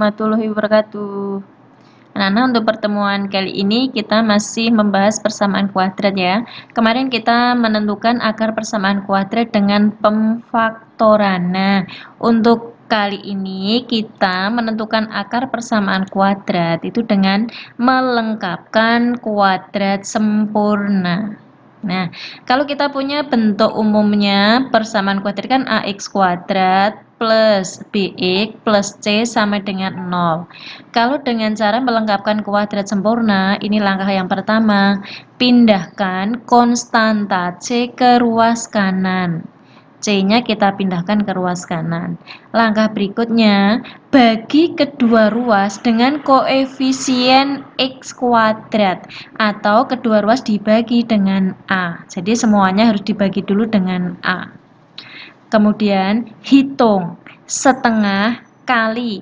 warahmatullahi wabarakatuh. Anak-anak, untuk pertemuan kali ini kita masih membahas persamaan kuadrat ya. Kemarin kita menentukan akar persamaan kuadrat dengan pemfaktoran. Nah, untuk kali ini kita menentukan akar persamaan kuadrat itu dengan melengkapkan kuadrat sempurna. Nah, kalau kita punya bentuk umumnya persamaan kuadrat kan ax kuadrat plus bx plus c sama dengan 0. Kalau dengan cara melengkapkan kuadrat sempurna, ini langkah yang pertama, pindahkan konstanta c ke ruas kanan. C-nya kita pindahkan ke ruas kanan. Langkah berikutnya, bagi kedua ruas dengan koefisien x kuadrat atau kedua ruas dibagi dengan A. Jadi semuanya harus dibagi dulu dengan A. Kemudian hitung setengah kali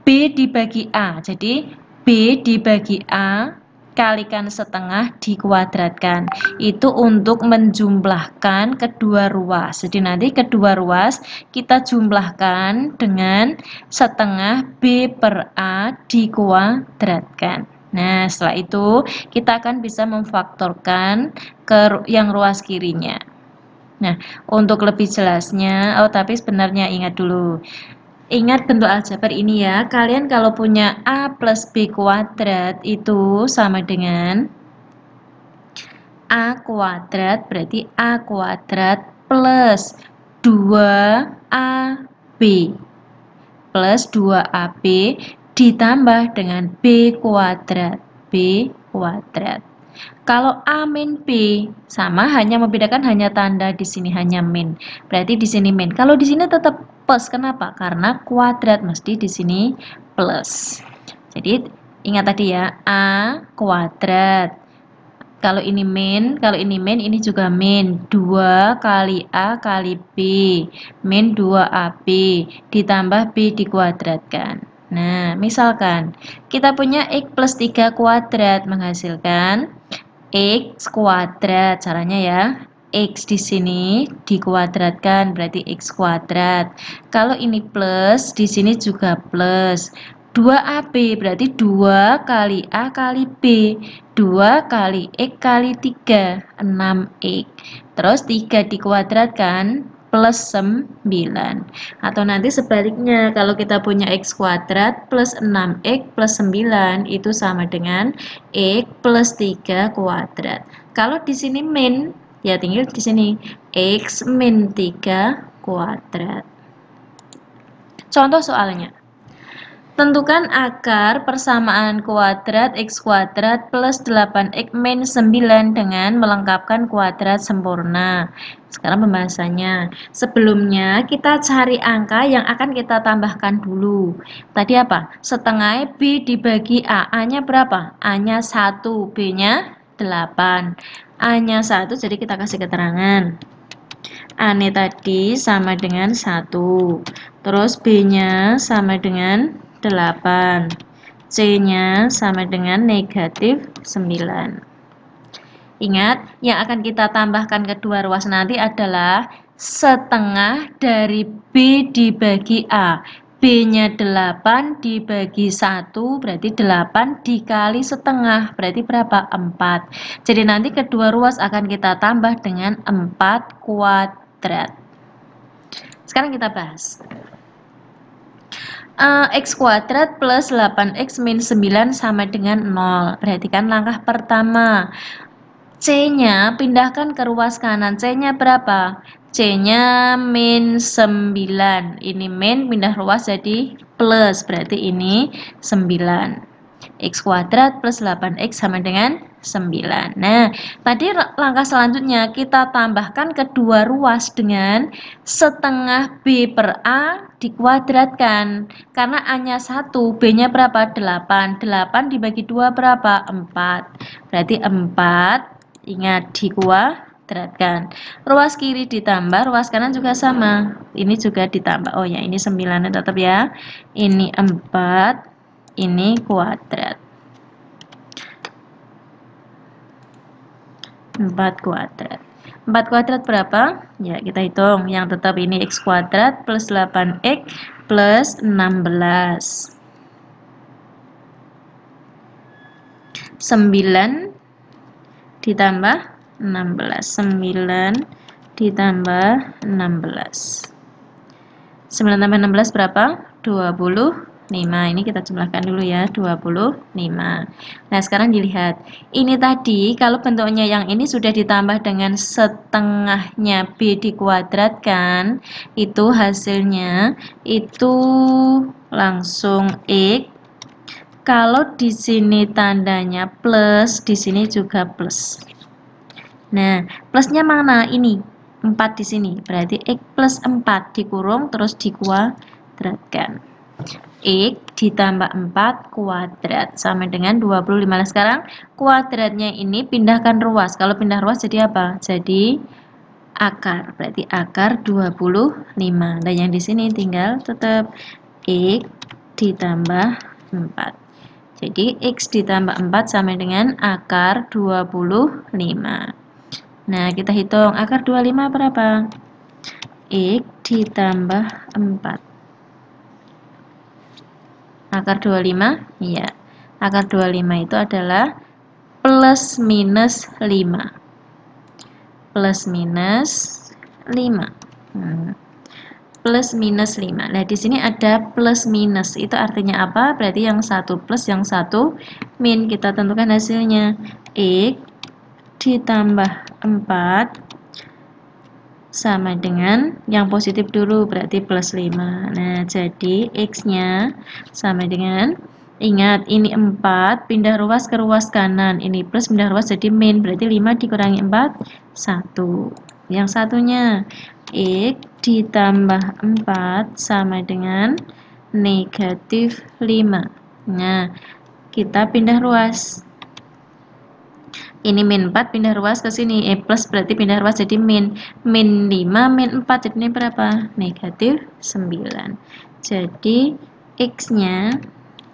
B dibagi A. Jadi B dibagi A kalikan setengah dikuadratkan. Itu untuk menjumlahkan kedua ruas. Jadi nanti kedua ruas kita jumlahkan dengan setengah B per A dikuadratkan. Nah, setelah itu kita akan bisa memfaktorkan ke yang ruas kirinya. Nah, untuk lebih jelasnya, tapi sebenarnya ingat dulu. Ingat bentuk aljabar ini ya, kalian kalau punya A plus B kuadrat itu sama dengan A kuadrat, berarti A kuadrat plus 2AB plus 2AB ditambah dengan B kuadrat, B kuadrat. Kalau A min B sama, hanya membedakan hanya tanda di sini hanya min. Berarti di sini min. Kalau di sini tetap plus. Kenapa? Karena kuadrat mesti di sini plus. Jadi ingat tadi ya, A kuadrat. Kalau ini min, ini juga min. 2 kali A kali B. Min 2AB ditambah B dikuadratkan. Nah, misalkan kita punya X plus 3 kuadrat menghasilkan X kuadrat. Caranya ya, X di sini dikuadratkan berarti X kuadrat. Kalau ini plus, di sini juga plus. 2AB berarti 2 kali A kali B. 2 kali X kali 3, 6X. Terus 3 dikuadratkan plus 9. Atau nanti sebaliknya, kalau kita punya X kuadrat plus 6X plus 9 itu sama dengan X plus 3 kuadrat. Kalau di sini min, ya tinggal di sini X min 3 kuadrat. Contoh soalnya. Tentukan akar persamaan kuadrat X kuadrat plus 8X min 9 dengan melengkapkan kuadrat sempurna. Sekarang pembahasannya. Sebelumnya kita cari angka yang akan kita tambahkan dulu. Tadi apa? Setengah B dibagi A. A-nya berapa? A-nya 1, B-nya 8. A-nya 1, jadi kita kasih keterangan. A-nya tadi sama dengan 1. Terus B-nya sama dengan 8. C-nya sama dengan negatif 9. Ingat, yang akan kita tambahkan kedua ruas nanti adalah setengah dari B dibagi A. B-nya 8 dibagi 1, berarti 8 dikali setengah, berarti berapa? 4. Jadi nanti kedua ruas akan kita tambah dengan 4 kuadrat. Sekarang kita bahas. X kuadrat plus 8X min 9 sama dengan 0. Perhatikan langkah pertama. C-nya pindahkan ke ruas kanan. C-nya berapa? C-nya min 9. Ini min pindah ruas jadi plus. Berarti ini 9. X kuadrat plus 8X sama dengan 9. Nah, tadi langkah selanjutnya kita tambahkan kedua ruas dengan setengah B per A dikuadratkan. Karena A-nya 1, B-nya berapa? 8. 8 dibagi 2 berapa? 4. Berarti 4. Ingat, dikuadratkan. Ruas kiri ditambah, ruas kanan juga sama. Ini juga ditambah. Oh ya, ini 9 tetap ya. Ini 4, ini kuadrat. 4 kuadrat. 4 kuadrat berapa? Ya, kita hitung. Yang tetap ini X kuadrat plus 8X plus 16. 9 ditambah 16. 9 ditambah 16. 9 tambah 16 berapa? 25. Ini kita jumlahkan dulu ya, 25. Nah, sekarang dilihat. Ini tadi kalau bentuknya yang ini sudah ditambah dengan setengahnya B dikuadratkan, itu hasilnya itu langsung X. Kalau di sini tandanya plus, di sini juga plus. Nah, plusnya mana? Ini 4 di sini. Berarti X plus 4 dikurung terus dikuadratkan. X ditambah 4 kuadrat sama dengan 25. Nah, sekarang kuadratnya ini pindahkan ruas. Kalau pindah ruas jadi apa? Jadi akar. Berarti akar 25. Dan yang di sini tinggal tetap X ditambah 4. Jadi X ditambah 4 sama dengan akar 25. Nah, kita hitung akar 25 berapa? X ditambah 4. Akar 25? Iya. Akar 25 itu adalah plus minus 5. Plus minus 5. Plus minus 5. Nah, di sini ada plus minus. Itu artinya apa? Berarti yang satu plus, yang satu min. Kita tentukan hasilnya. X ditambah 4 sama dengan yang positif dulu, berarti plus 5. Nah, jadi X-nya sama dengan, ingat ini 4, pindah ruas ke ruas kanan. Ini plus pindah ruas jadi min, berarti 5 dikurangi 4, 1. Yang satunya, X ditambah 4 sama dengan negatif 5. Nah, kita pindah ruas. Ini min 4 pindah ruas ke sini. Plus berarti pindah ruas jadi min. Min 5, min 4. Jadi ini berapa? Negatif 9. Jadi X-nya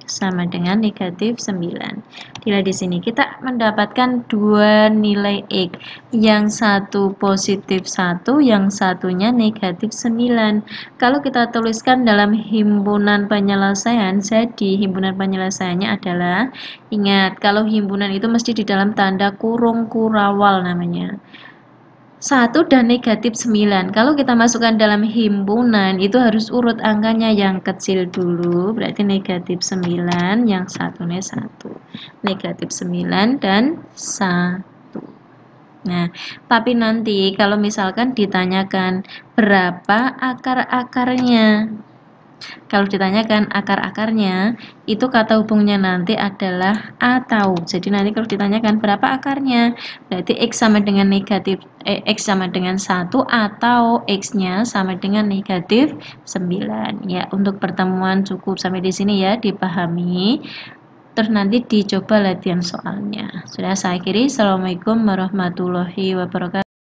sama dengan negatif 9. Dilihat di sini kita mendapatkan dua nilai X. Yang satu positif 1, yang satunya negatif 9. Kalau kita tuliskan dalam himpunan penyelesaian, jadi himpunan penyelesaiannya adalah, ingat kalau himpunan itu mesti di dalam tanda kurung kurawal namanya. 1 dan negatif 9. Kalau kita masukkan dalam himpunan, itu harus urut angkanya yang kecil dulu. Berarti negatif 9, yang satunya 1. Negatif 9 dan 1. Nah, tapi nanti kalau misalkan ditanyakan berapa akar-akarnya, kalau ditanyakan akar-akarnya, itu kata hubungnya nanti adalah atau. Jadi nanti kalau ditanyakan berapa akarnya, berarti X sama dengan negatif X sama dengan 1 atau X-nya sama dengan negatif 9. Ya, untuk pertemuan cukup sampai di sini ya, dipahami. Terus nanti dicoba latihan soalnya. Sudah saya akhiri. Assalamualaikum warahmatullahi wabarakatuh.